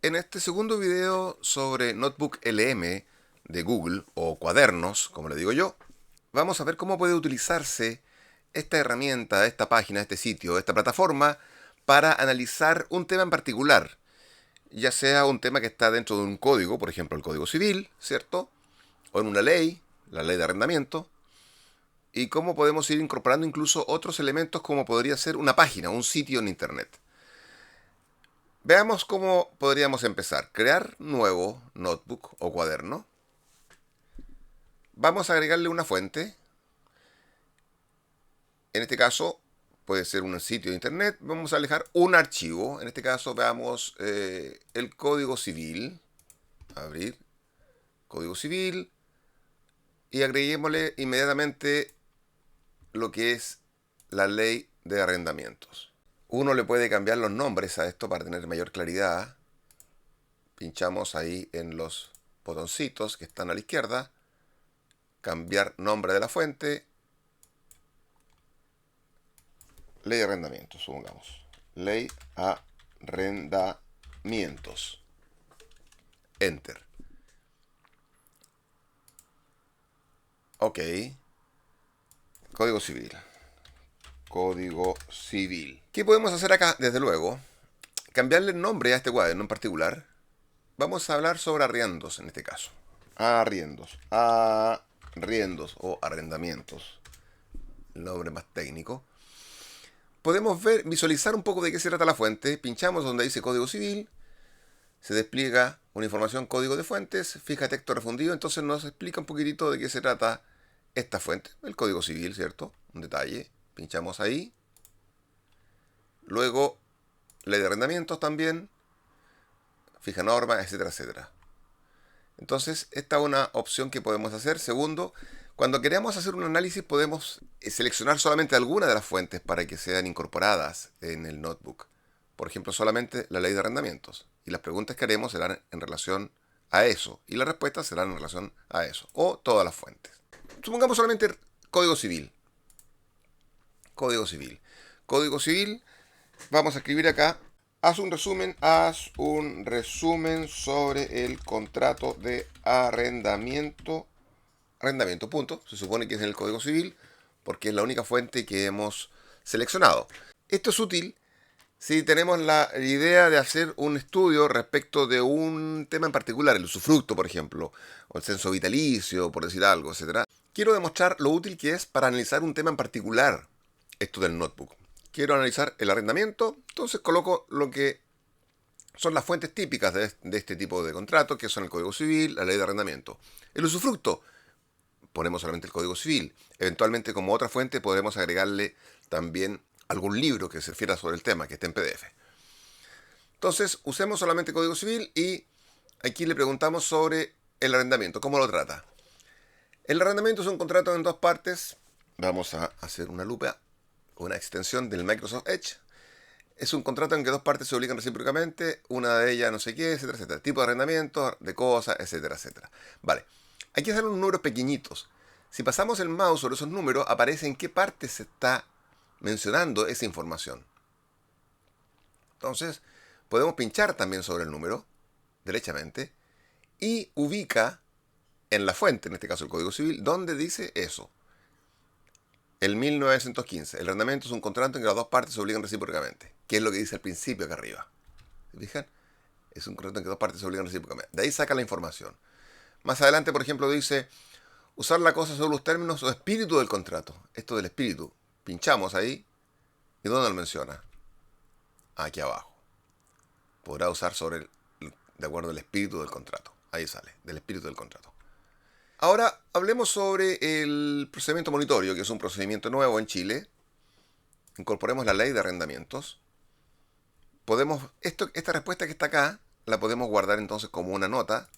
En este segundo video sobre Notebook LM de Google, o cuadernos, como le digo yo, vamos a ver cómo puede utilizarse esta herramienta, esta página, este sitio, esta plataforma, para analizar un tema en particular, ya sea un tema que está dentro de un código, por ejemplo el Código Civil, ¿cierto? O en una ley, la ley de arrendamiento, y cómo podemos ir incorporando incluso otros elementos como podría ser una página, un sitio en Internet. Veamos cómo podríamos empezar. Crear nuevo notebook o cuaderno. Vamos a agregarle una fuente. En este caso puede ser un sitio de internet. Vamos a alejar un archivo. En este caso veamos el Código Civil. Abrir Código Civil. Y agreguémosle inmediatamente lo que es la ley de arrendamientos. Uno le puede cambiar los nombres a esto para tener mayor claridad. Pinchamos ahí en los botoncitos que están a la izquierda. Cambiar nombre de la fuente. Ley de arrendamientos, supongamos. Ley arrendamientos. Enter. Ok. Código Civil. Código Civil. ¿Qué podemos hacer acá? Desde luego, cambiarle el nombre a este cuaderno en particular. Vamos a hablar sobre arriendos en este caso. Arriendos. Arriendos o arrendamientos. El nombre más técnico. Podemos visualizar un poco de qué se trata la fuente. Pinchamos donde dice Código Civil. Se despliega una información código de fuentes. Fija texto refundido. Entonces nos explica un poquitito de qué se trata esta fuente. El Código Civil, ¿cierto? Un detalle. Pinchamos ahí. Luego, ley de arrendamientos también. Fija norma, etcétera, etcétera. Entonces, esta es una opción que podemos hacer. Segundo, cuando queremos hacer un análisis podemos seleccionar solamente alguna de las fuentes para que sean incorporadas en el notebook. Por ejemplo, solamente la ley de arrendamientos. Y las preguntas que haremos serán en relación a eso. Y las respuestas serán en relación a eso. O todas las fuentes. Supongamos solamente Código Civil. Código Civil. Código Civil. Vamos a escribir acá. Haz un resumen sobre el contrato de arrendamiento. Arrendamiento, punto. Se supone que es en el Código Civil porque es la única fuente que hemos seleccionado. Esto es útil si tenemos la idea de hacer un estudio respecto de un tema en particular, el usufructo, por ejemplo, o el censo vitalicio, por decir algo, etc. Quiero demostrar lo útil que es para analizar un tema en particular, esto del notebook. Quiero analizar el arrendamiento, entonces coloco lo que son las fuentes típicas de este tipo de contrato, que son el Código Civil, la ley de arrendamiento. El usufructo, ponemos solamente el Código Civil. Eventualmente, como otra fuente, podremos agregarle también algún libro que se refiera sobre el tema, que esté en PDF. Entonces, usemos solamente Código Civil y aquí le preguntamos sobre el arrendamiento. ¿Cómo lo trata? El arrendamiento es un contrato en dos partes. Vamos a hacer una lupa, una extensión del Microsoft Edge. Es un contrato en que dos partes se obligan recíprocamente, una de ellas no sé qué, etcétera, etcétera. Tipo de arrendamiento, de cosas, etcétera, etcétera. Vale. Aquí salen unos números pequeñitos. Si pasamos el mouse sobre esos números, aparece en qué parte se está mencionando esa información. Entonces, podemos pinchar también sobre el número, derechamente, y ubica en la fuente, en este caso el Código Civil, donde dice eso. El 1915. El arrendamiento es un contrato en que las dos partes se obligan recíprocamente. ¿Qué es lo que dice al principio acá arriba? ¿Se fijan? Es un contrato en que dos partes se obligan recíprocamente. De ahí saca la información. Más adelante, por ejemplo, dice usar la cosa según los términos o espíritu del contrato. Esto del espíritu. Pinchamos ahí. ¿Y dónde lo menciona? Aquí abajo. Podrá usar de acuerdo al espíritu del contrato. Ahí sale, del espíritu del contrato. Ahora hablemos sobre el procedimiento monitorio, que es un procedimiento nuevo en Chile. Incorporemos la ley de arrendamientos. Esta respuesta que está acá la podemos guardar entonces como una nota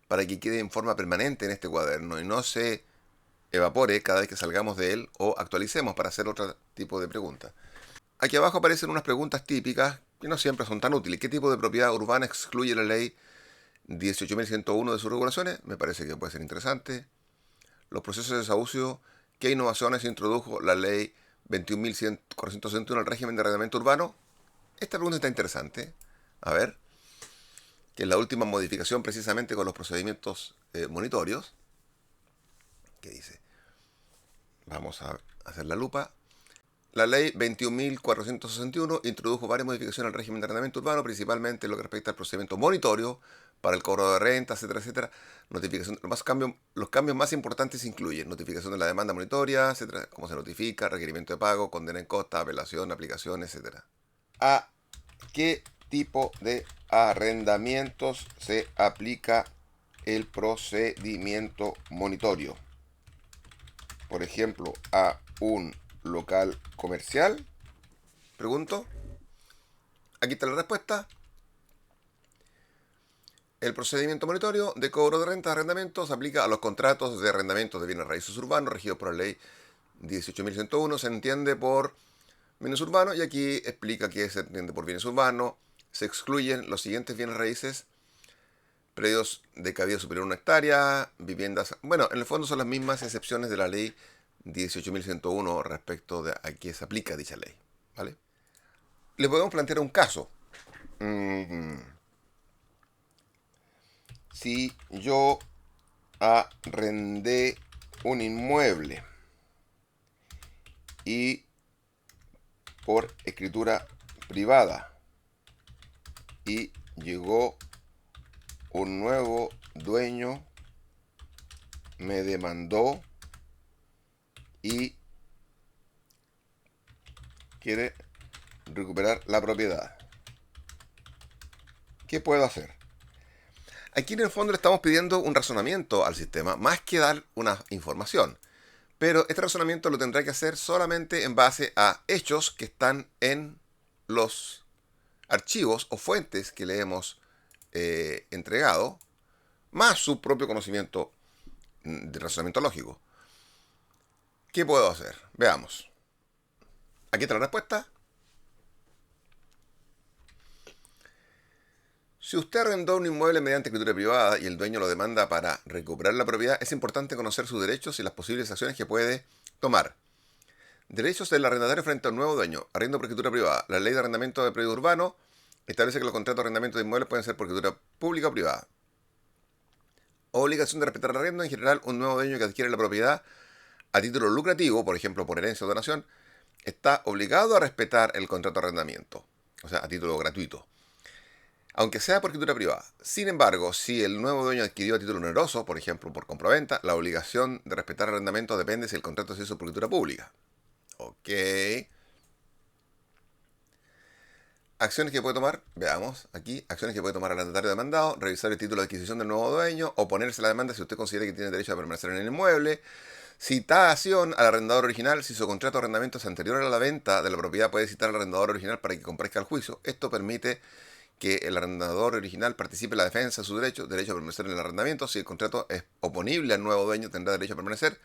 para que quede en forma permanente en este cuaderno y no se evapore cada vez que salgamos de él o actualicemos para hacer otro tipo de preguntas. Aquí abajo aparecen unas preguntas típicas que no siempre son tan útiles. ¿Qué tipo de propiedad urbana excluye la ley 18.101 de sus regulaciones? Me parece que puede ser interesante. Los procesos de desahucio. ¿Qué innovaciones introdujo la ley 21.461 al régimen de arrendamiento urbano? Esta pregunta está interesante. A ver. que es la última modificación precisamente con los procedimientos monitorios, que dice, vamos a hacer la lupa. La ley 21.461 introdujo varias modificaciones al régimen de arrendamiento urbano, principalmente en lo que respecta al procedimiento monitorio para el cobro de renta, etcétera, etcétera. Notificación, los cambios más importantes incluyen notificación de la demanda monitoria, etcétera, cómo se notifica, requerimiento de pago, condena en costa, apelación, aplicación, etcétera. ¿A qué tipo de arrendamientos se aplica el procedimiento monitorio? Por ejemplo, a un local comercial. Pregunto. Aquí está la respuesta. El procedimiento monitorio de cobro de renta de arrendamiento se aplica a los contratos de arrendamiento de bienes raíces urbanos regidos por la ley 18.101. Se entiende por bienes urbanos y aquí explica que se entiende por bienes urbanos. Se excluyen los siguientes bienes raíces: predios de cabida superior a 1 hectárea, viviendas. Bueno, en el fondo son las mismas excepciones de la ley 18.101 respecto de a qué se aplica dicha ley. ¿Vale? Le podemos plantear un caso. Si yo arrendé un inmueble y por escritura privada y llegó un nuevo dueño, me demandó y quiere recuperar la propiedad, ¿qué puedo hacer? Aquí en el fondo le estamos pidiendo un razonamiento al sistema, más que dar una información. Pero este razonamiento lo tendrá que hacer solamente en base a hechos que están en los archivos o fuentes que le hemos entregado, más su propio conocimiento de razonamiento lógico. ¿Qué puedo hacer? Veamos. Aquí está la respuesta. Si usted arrendó un inmueble mediante escritura privada y el dueño lo demanda para recuperar la propiedad, es importante conocer sus derechos y las posibles acciones que puede tomar. Derechos del arrendatario frente a un nuevo dueño. Arriendo por escritura privada. La ley de arrendamiento de predio urbano establece que los contratos de arrendamiento de inmuebles pueden ser por escritura pública o privada. Obligación de respetar el arriendo. En general, un nuevo dueño que adquiere la propiedad a título lucrativo, por ejemplo por herencia o donación, está obligado a respetar el contrato de arrendamiento, o sea, a título gratuito, aunque sea por escritura privada. Sin embargo, si el nuevo dueño adquirió a título oneroso, por ejemplo por compraventa, la obligación de respetar el arrendamiento depende si el contrato se hizo por escritura pública. Ok. Acciones que puede tomar, veamos aquí, acciones que puede tomar el arrendatario demandado: revisar el título de adquisición del nuevo dueño, oponerse a la demanda si usted considera que tiene derecho a permanecer en el inmueble, citación al arrendador original. Si su contrato de arrendamiento es anterior a la venta de la propiedad, puede citar al arrendador original para que comparezca al juicio. Esto permite que el arrendador original participe en la defensa de su derecho a permanecer en el arrendamiento. Si el contrato es oponible al nuevo dueño, tendrá derecho a permanecer.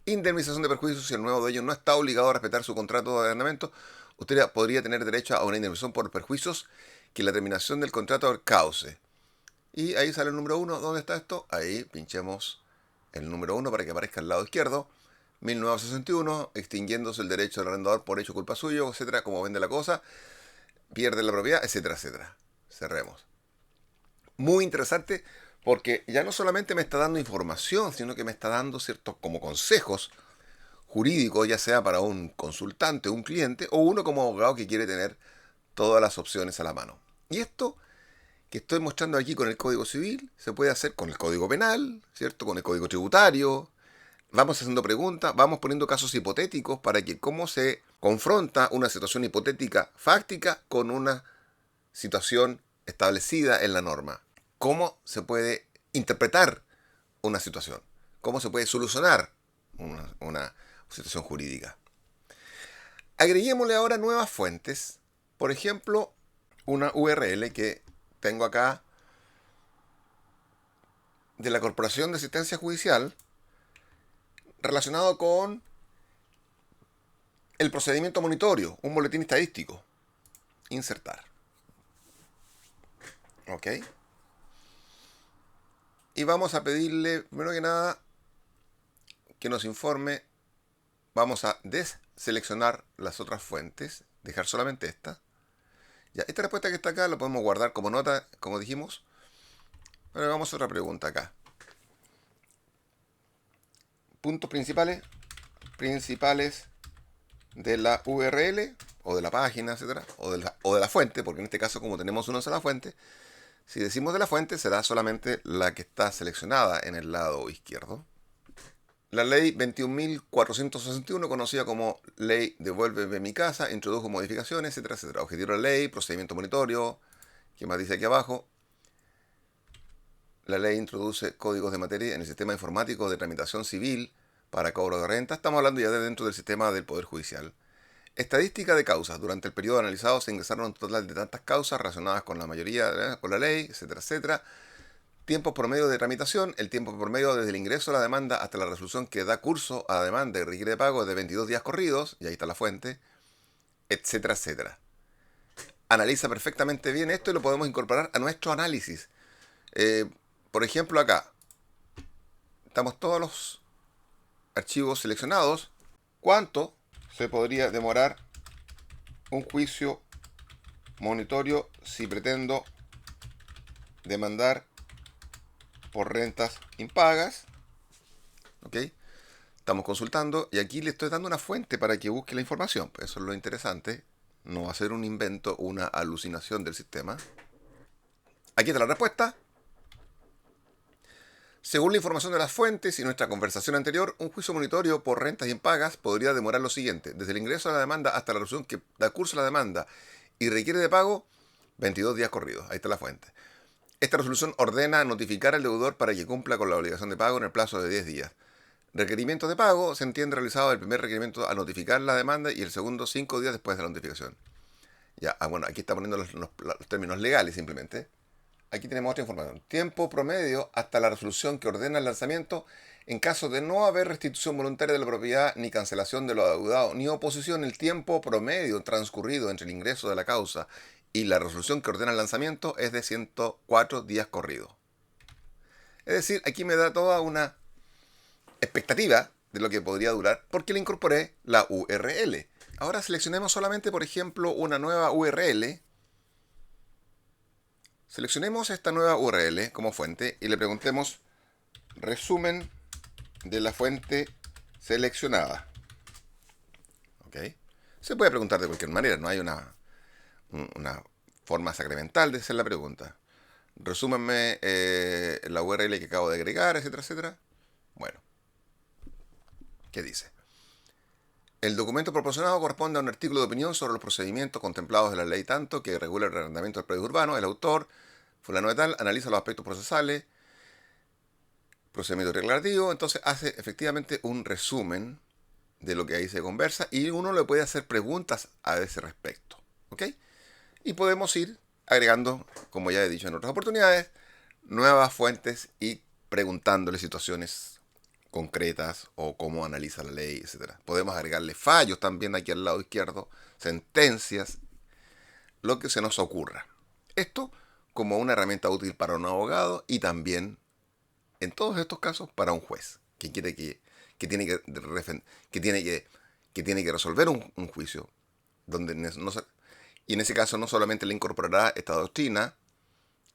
Indemnización de perjuicios: si el nuevo dueño no está obligado a respetar su contrato de arrendamiento, usted podría tener derecho a una indemnización por perjuicios que la terminación del contrato cause. Y ahí sale el número 1. ¿Dónde está esto? Ahí pinchemos el número 1 para que aparezca al lado izquierdo. 1961, extinguiéndose el derecho del arrendador por hecho culpa suyo, etcétera, como vende la cosa, pierde la propiedad, etcétera, etcétera. Cerremos. Muy interesante, porque ya no solamente me está dando información, sino que me está dando ciertos como consejos jurídicos, ya sea para un consultante, un cliente, o uno como abogado que quiere tener todas las opciones a la mano. Y esto que estoy mostrando aquí con el Código Civil se puede hacer con el Código Penal, ¿cierto? Con el Código Tributario. Vamos haciendo preguntas, vamos poniendo casos hipotéticos para que cómo se confronta una situación hipotética fáctica con una situación establecida en la norma. ¿Cómo se puede interpretar una situación? ¿Cómo se puede solucionar una situación jurídica? Agreguémosle ahora nuevas fuentes. Por ejemplo, una URL que tengo acá de la Corporación de Asistencia Judicial relacionado con el procedimiento monitorio, un boletín estadístico. Insertar. Ok. Y vamos a pedirle, primero que nada, que nos informe. Vamos a deseleccionar las otras fuentes, dejar solamente esta. Ya, esta respuesta que está acá la podemos guardar como nota, como dijimos. Bueno, vamos a otra pregunta acá. Puntos principales de la URL o de la página, etcétera, o de la fuente, porque en este caso, como tenemos una sola fuente, si decimos de la fuente, será solamente la que está seleccionada en el lado izquierdo. La ley 21.461, conocida como Ley Devuélveme mi casa, introdujo modificaciones, etcétera, etcétera. Objetivo de la ley, procedimiento monitorio. ¿Qué más dice aquí abajo? La ley introduce códigos de materia en el sistema informático de tramitación civil para cobro de renta. Estamos hablando ya de dentro del sistema del Poder Judicial. Estadística de causas. Durante el periodo analizado se ingresaron un total de tantas causas relacionadas con la mayoría, con la ley, etcétera, etcétera. Tiempo promedio de tramitación. El tiempo promedio desde el ingreso de la demanda hasta la resolución que da curso a la demanda y requiere de pago es de 22 días corridos, y ahí está la fuente, etcétera, etcétera. Analiza perfectamente bien esto y lo podemos incorporar a nuestro análisis. Por ejemplo, acá estamos todos los archivos seleccionados. ¿Cuánto se podría demorar un juicio monitorio si pretendo demandar por rentas impagas? ¿Ok? Estamos consultando y aquí le estoy dando una fuente para que busque la información. Eso es lo interesante. No va a ser un invento, una alucinación del sistema. Aquí está la respuesta. Según la información de las fuentes y nuestra conversación anterior, un juicio monitorio por rentas impagas podría demorar lo siguiente: desde el ingreso a la demanda hasta la resolución que da curso a la demanda y requiere de pago, 22 días corridos. Ahí está la fuente. Esta resolución ordena notificar al deudor para que cumpla con la obligación de pago en el plazo de 10 días. Requerimiento de pago se entiende realizado el primer requerimiento al notificar la demanda y el segundo 5 días después de la notificación. Ya, bueno, aquí está poniendo los términos legales simplemente. Aquí tenemos otra información. Tiempo promedio hasta la resolución que ordena el lanzamiento en caso de no haber restitución voluntaria de la propiedad, ni cancelación de lo adeudado, ni oposición. El tiempo promedio transcurrido entre el ingreso de la causa y la resolución que ordena el lanzamiento es de 104 días corridos. Es decir, aquí me da toda una expectativa de lo que podría durar porque le incorporé la URL. Ahora seleccionemos solamente, por ejemplo, una nueva URL. Seleccionemos esta nueva URL como fuente y le preguntemos resumen de la fuente seleccionada. ¿Ok? Se puede preguntar de cualquier manera, no hay una forma sacramental de hacer la pregunta. Resúmenme la URL que acabo de agregar, etcétera, etcétera. Bueno, ¿qué dice? El documento proporcionado corresponde a un artículo de opinión sobre los procedimientos contemplados de la ley tanto que regula el arrendamiento del predio urbano. El autor, fulano de tal, analiza los aspectos procesales, procedimiento declarativo, entonces hace efectivamente un resumen de lo que ahí se conversa y uno le puede hacer preguntas a ese respecto. ¿Ok? Y podemos ir agregando, como ya he dicho en otras oportunidades, nuevas fuentes y preguntándole situaciones concretas o cómo analiza la ley, etcétera. Podemos agregarle fallos también aquí al lado izquierdo, sentencias, lo que se nos ocurra. Esto como una herramienta útil para un abogado y también, en todos estos casos, para un juez que quiere que tiene que resolver un juicio donde y en ese caso no solamente le incorporará esta doctrina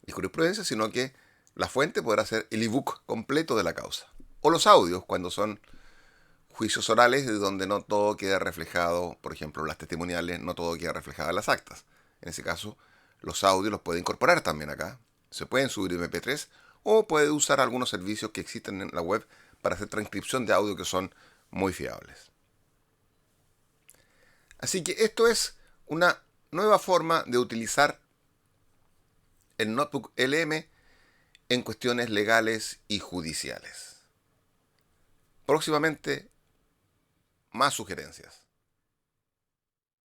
y jurisprudencia, sino que la fuente podrá ser el ebook completo de la causa. O los audios, cuando son juicios orales, de donde no todo queda reflejado, por ejemplo, las testimoniales, no todo queda reflejado en las actas. En ese caso, los audios los puede incorporar también acá. Se pueden subir MP3 o puede usar algunos servicios que existen en la web para hacer transcripción de audio que son muy fiables. Así que esto es una nueva forma de utilizar el Notebook LM en cuestiones legales y judiciales. Próximamente, más sugerencias.